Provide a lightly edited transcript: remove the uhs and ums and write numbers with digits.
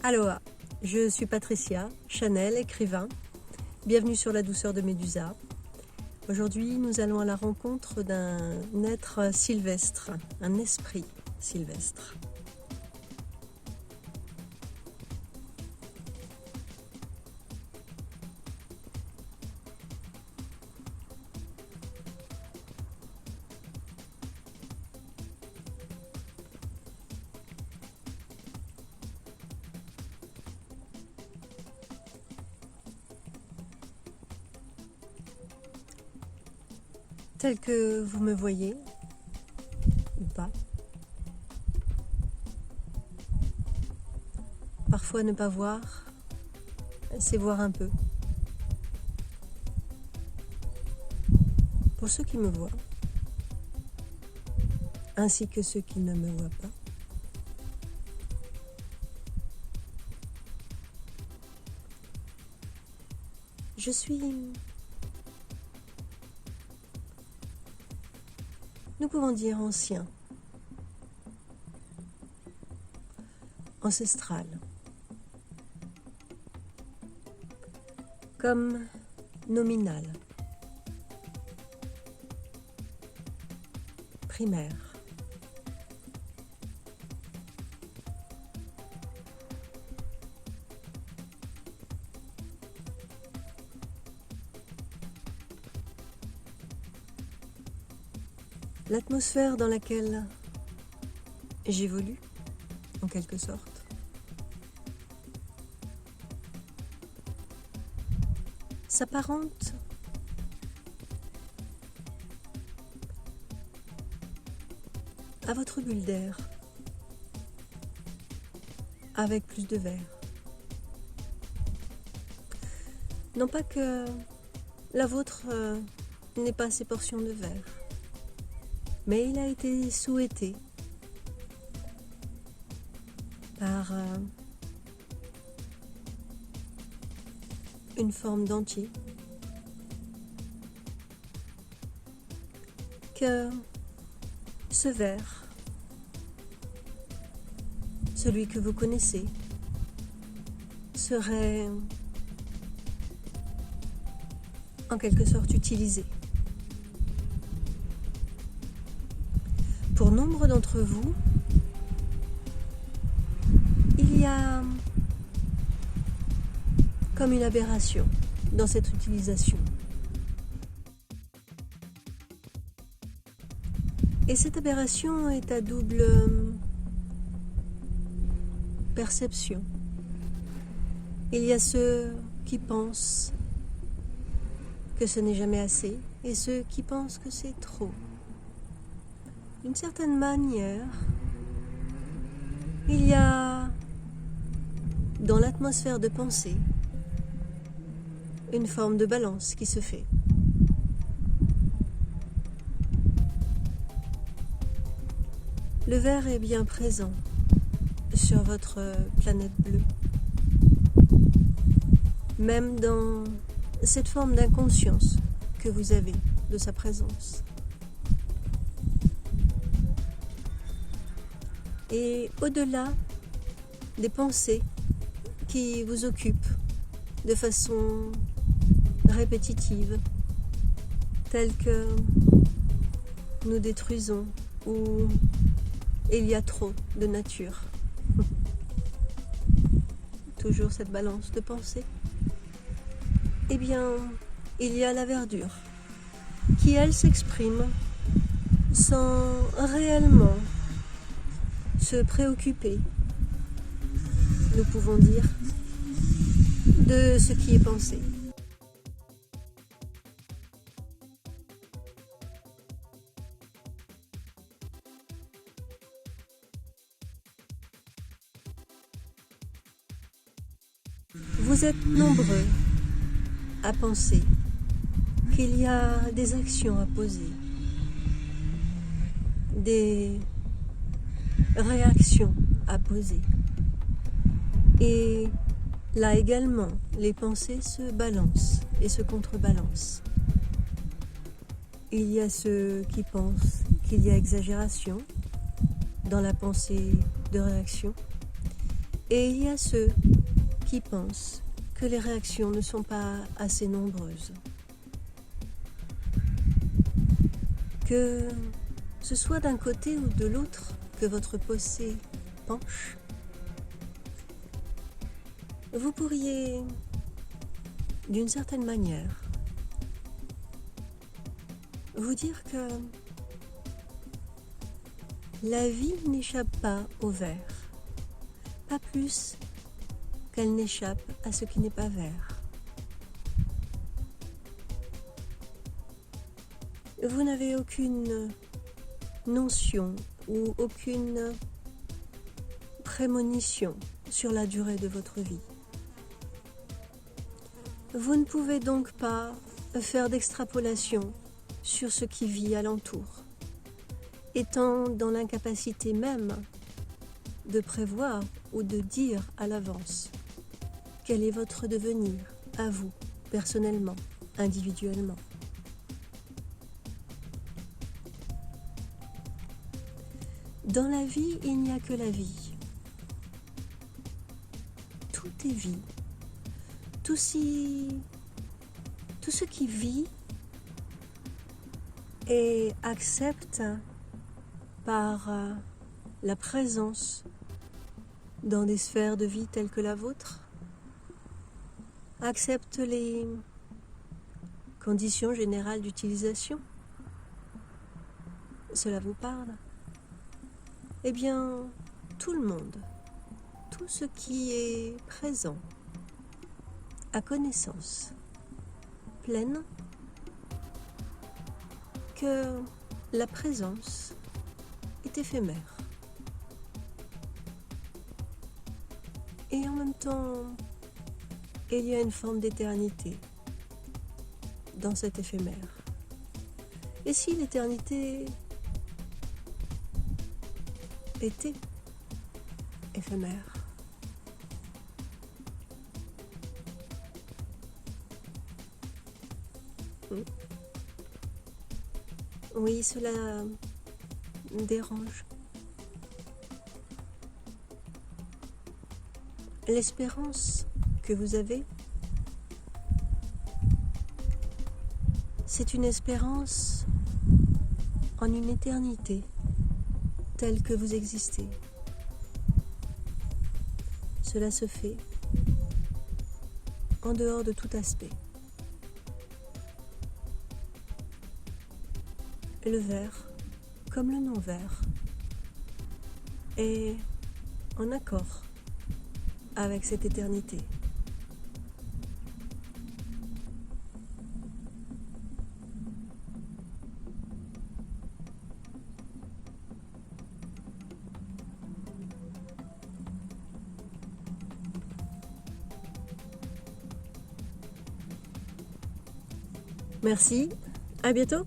Aloha, je suis Patricia Chanel, écrivain. Bienvenue sur La douceur de Médusa. Aujourd'hui, nous allons à la rencontre d'un être sylvestre, un esprit sylvestre. Tel que vous me voyez, ou pas. Parfois ne pas voir, c'est voir un peu. Pour ceux qui me voient, ainsi que ceux qui ne me voient pas, je suis... Nous pouvons dire ancien, ancestral, comme nominal, primaire, l'atmosphère dans laquelle j'évolue, en quelque sorte, s'apparente à votre bulle d'air, avec plus de verre. Non pas que la vôtre n'ait pas ces portions de verre, mais il a été souhaité par une forme d'entier que ce verre, celui que vous connaissez, serait en quelque sorte utilisé. Pour nombre d'entre vous, il y a comme une aberration dans cette utilisation. Et cette aberration est à double perception. Il y a ceux qui pensent que ce n'est jamais assez et ceux qui pensent que c'est trop. D'une certaine manière, il y a dans l'atmosphère de pensée une forme de balance qui se fait. Le verre est bien présent sur votre planète bleue, même dans cette forme d'inconscience que vous avez de sa présence. Et au-delà des pensées qui vous occupent de façon répétitive, telles que nous détruisons ou il y a trop de nature. Toujours cette balance de pensée. Eh bien, il y a la verdure qui, elle, s'exprime sans réellement se préoccuper, nous pouvons dire, de ce qui est pensé. Vous êtes nombreux à penser qu'il y a des actions à poser, des réactions à poser. Et là également, les pensées se balancent et se contrebalancent. Il y a ceux qui pensent qu'il y a exagération dans la pensée de réaction. Et il y a ceux qui pensent que les réactions ne sont pas assez nombreuses. Que ce soit d'un côté ou de l'autre que votre pensée penche, vous pourriez, d'une certaine manière, vous dire que la vie n'échappe pas au vert, pas plus qu'elle n'échappe à ce qui n'est pas vert. Vous n'avez aucune notion ou aucune prémonition sur la durée de votre vie. Vous ne pouvez donc pas faire d'extrapolation sur ce qui vit alentour, étant dans l'incapacité même de prévoir ou de dire à l'avance quel est votre devenir à vous, personnellement, individuellement. Dans la vie, il n'y a que la vie. Tout est vie. Tout ce qui vit et accepte par la présence dans des sphères de vie telles que la vôtre, accepte les conditions générales d'utilisation. Cela vous parle? Eh bien, tout le monde, tout ce qui est présent, a connaissance pleine que la présence est éphémère. Et en même temps, il y a une forme d'éternité dans cet éphémère. Et si l'éternité était éphémère? Oui, cela me dérange. L'espérance que vous avez, c'est une espérance en une éternité telle que vous existez. Cela se fait en dehors de tout aspect. Le vert, comme le non-vert, est en accord avec cette éternité. Merci, à bientôt.